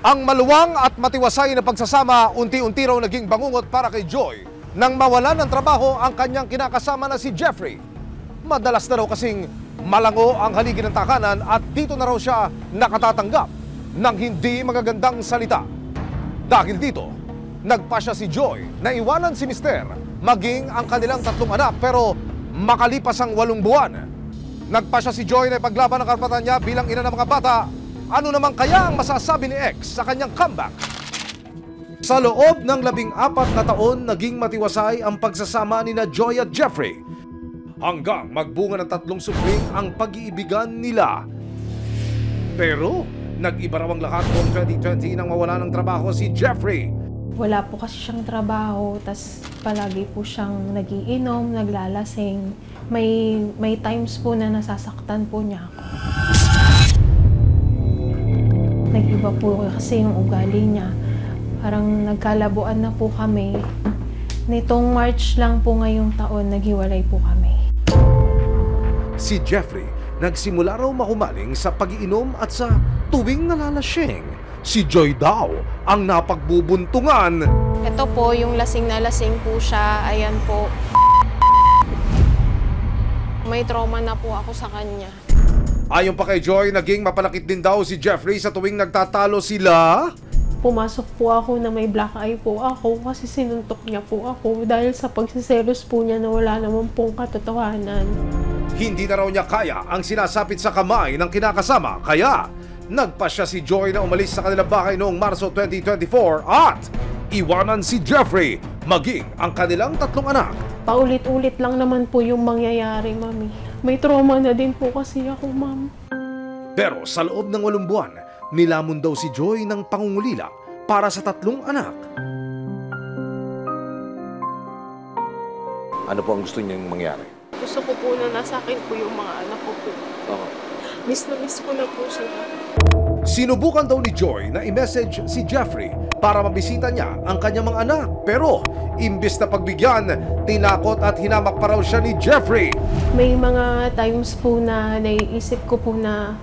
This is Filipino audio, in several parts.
Ang maluwang at matiwasay na pagsasama unti-unti raw naging bangungot para kay Joy nang mawalan ng trabaho ang kanyang kinakasama na si Jeffrey. Madalas na raw kasing malango ang haligi ng takanan at dito na raw siya nakatatanggap ng hindi magagandang salita. Dahil dito, nagpasya si Joy na iwanan si Mister maging ang kanilang 3 anak pero makalipas ang 8 buwan. Nagpasya si Joy na ipaglaban ang karapatan niya bilang ina ng mga bata. Ano naman kaya ang masasabi ni X sa kanyang comeback? Sa loob ng 14 na taon, naging matiwasay ang pagsasama ni na Joy at Jeffrey. Hanggang magbunga ng 3 supling ang pag-iibigan nila. Pero, nag-iba raw ang lahat noong 2020 nang mawala ng trabaho si Jeffrey. Wala po kasi siyang trabaho, tas palagi po siyang nagiinom, naglalasing. May times po na nasasaktan po niya ako. Nag-iba po kasi yung ugali niya. Parang nagkalabuan na po kami. Nitong March lang po ngayong taon, naghiwalay po kami. Si Jeffrey nagsimula raw mahumaling sa pag-iinom at sa tuwing nalalasing. Si Joy daw ang napagbubuntungan. Ito po, yung lasing na lasing po siya. Ayan po. May trauma na po ako sa kanya. Ayon pa kay Joy, naging mapanakit din daw si Jeffrey sa tuwing nagtatalo sila. Pumasok po ako na may black eye po ako kasi sinuntok niya po ako dahil sa pagsiselos po niya na wala naman pong katotohanan. Hindi na raw niya kaya ang sinasapit sa kamay ng kinakasama, kaya nagpasya si Joy na umalis sa kanilang bahay noong Marso 2024 at iwanan si Jeffrey maging ang kanilang 3 anak. Paulit-ulit lang naman po yung mangyayari, Mami. May trauma na din po kasi ako, Ma'am. Pero sa loob ng 8 buwan, nilamon daw si Joy ng pangungulila para sa 3 anak. Ano po ang gusto niyang mangyari? Gusto ko po na nasa akin po yung mga anak ko po. Miss na miss ko na po sila. Sinubukan daw ni Joy na i-message si Jeffrey para mabisita niya ang kanyang mga anak. Pero imbis na pagbigyan, tinakot at hinamak pa raw siya ni Jeffrey. May mga times po na naiisip ko po na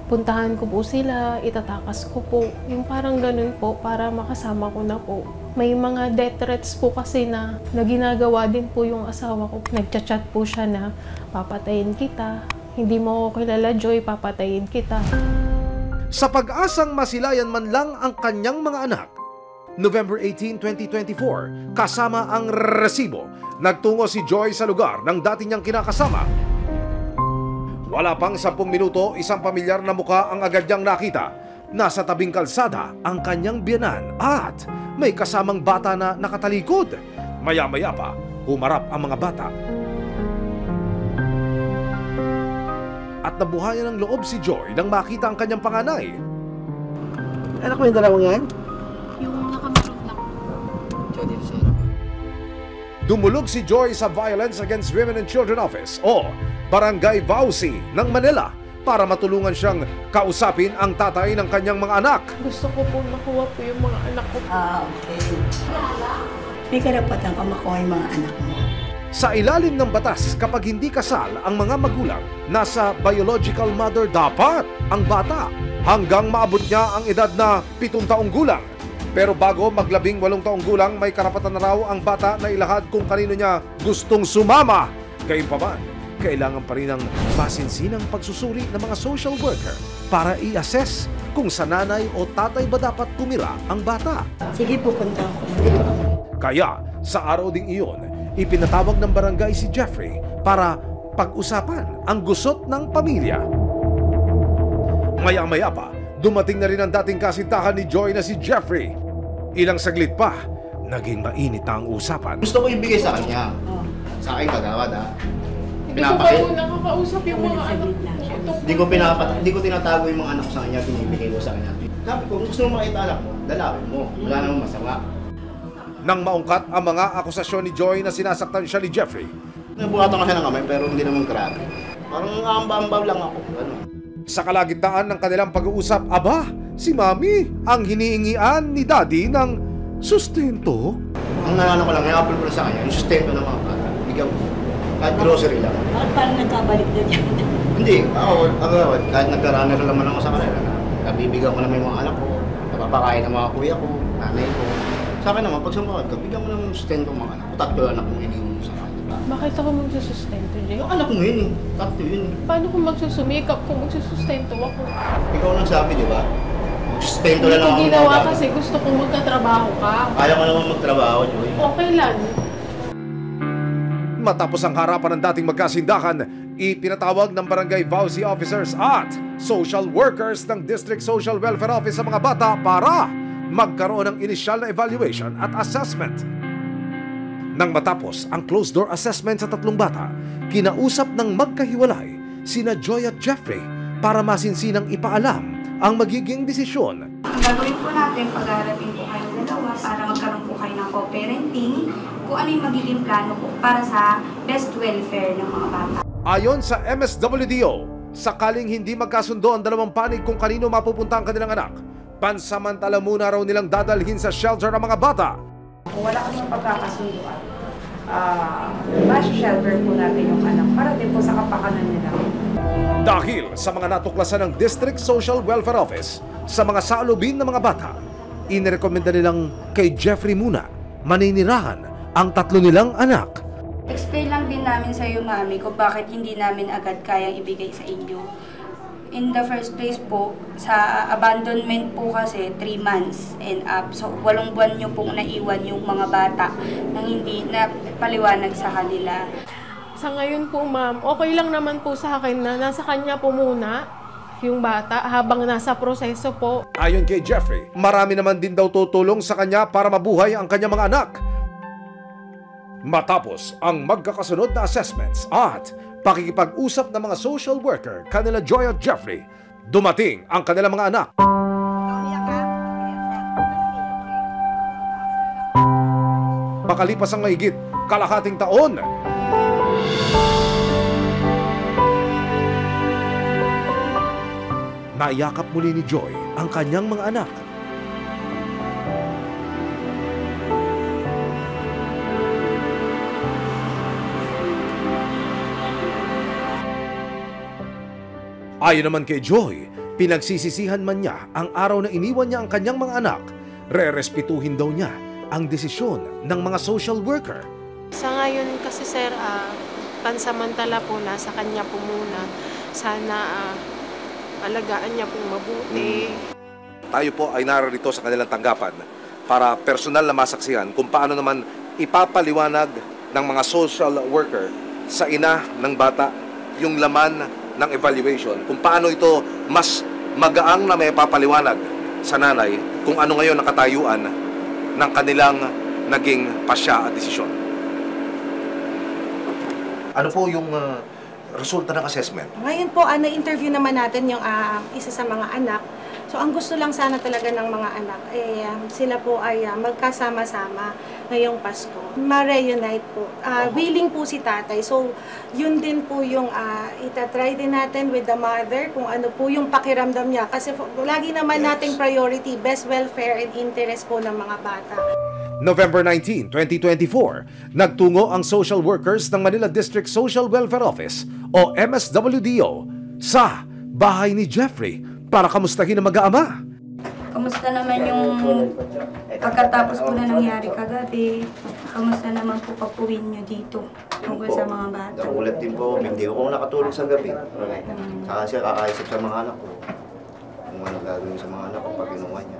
puntahan ko po sila, itatakas ko po. Yung parang ganun po para makasama ko na po. May mga death threats po kasi na ginagawa din po yung asawa ko. Nagchat-chat po siya na papatayin kita. Hindi mo ako kilala, Joy, papatayin kita. Sa pag-asang masilayan man lang ang kanyang mga anak, November 18, 2024, kasama ang resibo, nagtungo si Joy sa lugar ng dati niyang kinakasama. Wala pang 10 minuto, isang pamilyar na mukha ang agad niyang nakita. Nasa tabing kalsada ang kanyang biyanan at may kasamang bata na nakatalikod. Maya-maya pa, humarap ang mga bata. At nabuhayan ng loob si Joy nang makita ang kanyang panganay. Anak mo yung dalawang yan? Yung nakamarot na po. Dumulog si Joy sa Violence Against Women and Children Office o Barangay Vauci ng Manila para matulungan siyang kausapin ang tatay ng kanyang mga anak. Gusto ko po makuha po yung mga anak ko po. Okay. May karapatan ka makuha yung mga anak mo. Sa ilalim ng batas, kapag hindi kasal ang mga magulang, nasa biological mother dapat ang bata hanggang maabot niya ang edad na 7 taong gulang. Pero bago maglabing 8 taong gulang, may karapatan na raw ang bata na ilahad kung kanino niya gustong sumama. Gayunpaman, kailangan pa rin ng masinsinang pagsusuri ng mga social worker para i-assess kung sa nanay o tatay ba dapat tumira ang bata. Sige, pupunta ako. Kaya, sa araw ding iyon, ipinatawag ng barangay si Jeffrey para pag-usapan ang gusot ng pamilya. Maya-maya pa, dumating na rin ang dating kasintahan ni Joy na si Jeffrey. Ilang saglit pa, naging mainit na ang usapan. Gusto ko ibigay sa kanya. Sa akin kagawad ha. Hindi ko pa po nakakausap yung mga anak ko. Hindi ko tinatago yung mga anak ko sa kanya, binibigay ko sa kanya. Sabi ko, kung gusto mo makita anak mo, dalawin mo. Wala namang masama. Nang maungkat ang mga akusasyon ni Joy na sinasaktan siya ni Jeffrey, Nabuhatan ka siya ng kamay pero hindi naman grabe. Parang amba-ambaw lang ako. Ano? sa kalagitnaan ng kanilang pag-uusap, aba, si Mami ang hinihingian ni Daddy ng sustento. Ang nanano ko lang, i-apple ko lang sa kanya, yung sustento ng mga bata. Bigyan ko. Kahit grocery lang. Bakit parang nagkabalik na dyan? Hindi, ako, kahit nagka-runner naman ako sa kanila, nabibigyan ko naman yung mga anak ko. pinapakain ng mga kuya ko, nanay ko. Sa akin naman, pag sumakad ka, bigyan mo naman yung sustento ng mga anak ko. Tatlo anak kong iniwan mo sa akin, diba? Bakit ako magsusustento, Jay? Yung anak mo yun eh. Tatlo yun eh. Paano kung magsusumikap kung magsusustento ako? Ikaw nang sabi, di ba? Sustento Hindi lang ko ako ginawa ginagawa. kasi gusto kong magkatrabaho ka. Kaya ko naman magtrabaho, Joy. Okay lang. Matapos ang harapan ng dating magkasindahan, ipinatawag ng barangay VAUSI officers at social workers ng District Social Welfare Office sa mga bata para magkaroon ng inisyal na evaluation at assessment. Nang matapos ang closed-door assessment sa tatlong bata, kinausap ng magkahiwalay sina Joy at Jeffrey para masinsinang ipaalam ang magiging desisyon. Ang gagawin po natin pag-aarating po kayong dalawa para magkaroon po kayo ng co-parenting, kung ano yung magiging plano po para sa best welfare ng mga bata. Ayon sa MSWDO, sakaling hindi magkasundo ang dalawang panig kung kanino mapupunta ang kanilang anak, pansamantala muna raw nilang dadalhin sa shelter ang mga bata. Kung wala kami pagkakasunduan, shelter po natin yung anak para din po sa kapakanan nila. Dahil sa mga natuklasan ng District Social Welfare Office sa mga saalubin ng mga bata, inirekomenda nilang kay Jeffrey muna maninirahan ang tatlo nilang anak. Explain lang din namin sa iyo, mami, kung bakit hindi namin agad kayang ibigay sa inyo. In the first place po, sa abandonment po kasi 3 months and up. So, 8 buwan nyo pong naiwan yung mga bata nang hindi na paliwanag sa kanila. Sa ngayon po, ma'am, okay lang naman po sa akin na nasa kanya po muna yung bata habang nasa proseso po. Ayon kay Jeffrey, marami naman din daw tutulong sa kanya para mabuhay ang kanyang mga anak. Matapos ang magkakasunod na assessments at pakikipag-usap ng mga social worker kanila Joy at Jeffrey, dumating ang kanilang mga anak. Makalipas ang mahigit kalahating taon, naiyakap muli ni Joy ang kanyang mga anak. Ayon naman kay Joy, pinagsisisihan man niya ang araw na iniwan niya ang kanyang mga anak, re-respetuhin daw niya ang desisyon ng mga social worker. Sa ngayon kasi, sir, pansamantala po nasa kanya po muna. Sana alagaan niya pong mabuti. Tayo po ay narito sa kanilang tanggapan para personal na masaksihan kung paano naman ipapaliwanag ng mga social worker sa ina ng bata yung laman ng evaluation, kung paano ito mas magaang na may papaliwanag sa nanay kung ano ngayon nakatayuan ng kanilang naging pasya at desisyon. Ano po yung resulta ng assessment? Ngayon po, na-interview naman natin yung isa sa mga anak. So, ang gusto lang sana talaga ng mga anak, sila po ay magkasama-sama ngayong Pasko. Ma-reunite po. Willing po si tatay. So, yun din po yung itatry din natin with the mother, kung ano po yung pakiramdam niya. Kasi lagi naman nating priority, best welfare and interest po ng mga bata. November 19, 2024, nagtungo ang social workers ng Manila District Social Welfare Office o MSWDO sa bahay ni Jeffrey para kamustahin ang mag-aama. Kamusta naman yung pagkatapos po na nangyari kagabi? Kamusta naman po pag-uwi nyo dito tungkol sa mga bata? Nakulat din po, hindi ako nakatulog sa gabi. Saka siya kakaisip sa mga anak ko. Kung ano gagawin sa mga anak ko pag ginawa niya.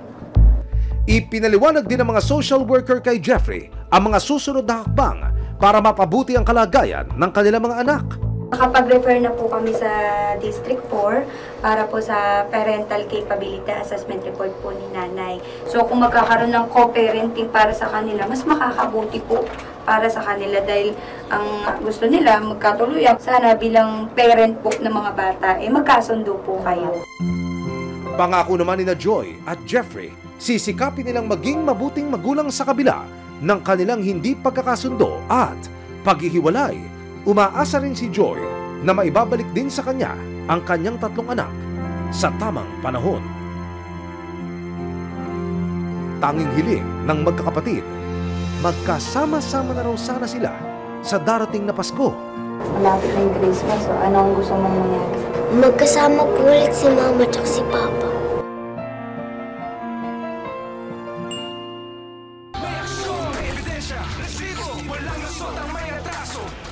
Ipinaliwanag din ng mga social worker kay Jeffrey ang mga susunod na hakbang para mapabuti ang kalagayan ng kanilang mga anak. Nakapag-refer na po kami sa District 4 para po sa parental capability assessment report po ni nanay. So kung magkakaroon ng co-parenting para sa kanila, mas makakabuti po para sa kanila dahil ang gusto nila magkatuluyan. Sana bilang parent po ng mga bata, magkasundo po kayo. Pangako naman ni Joy at Jeffrey, sisikapin nilang maging mabuting magulang sa kabila ng kanilang hindi pagkakasundo at paghihiwalay. Umaasa rin si Joy na maibabalik din sa kanya ang kanyang tatlong anak sa tamang panahon. Tanging hiling ng magkakapatid, magkasama-sama na raw sana sila sa darating na Pasko. Malapit na yung Christmas, so ano ang gusto mong mangyari? Magkasama po ulit si Mama at si Papa. walang lusot ang may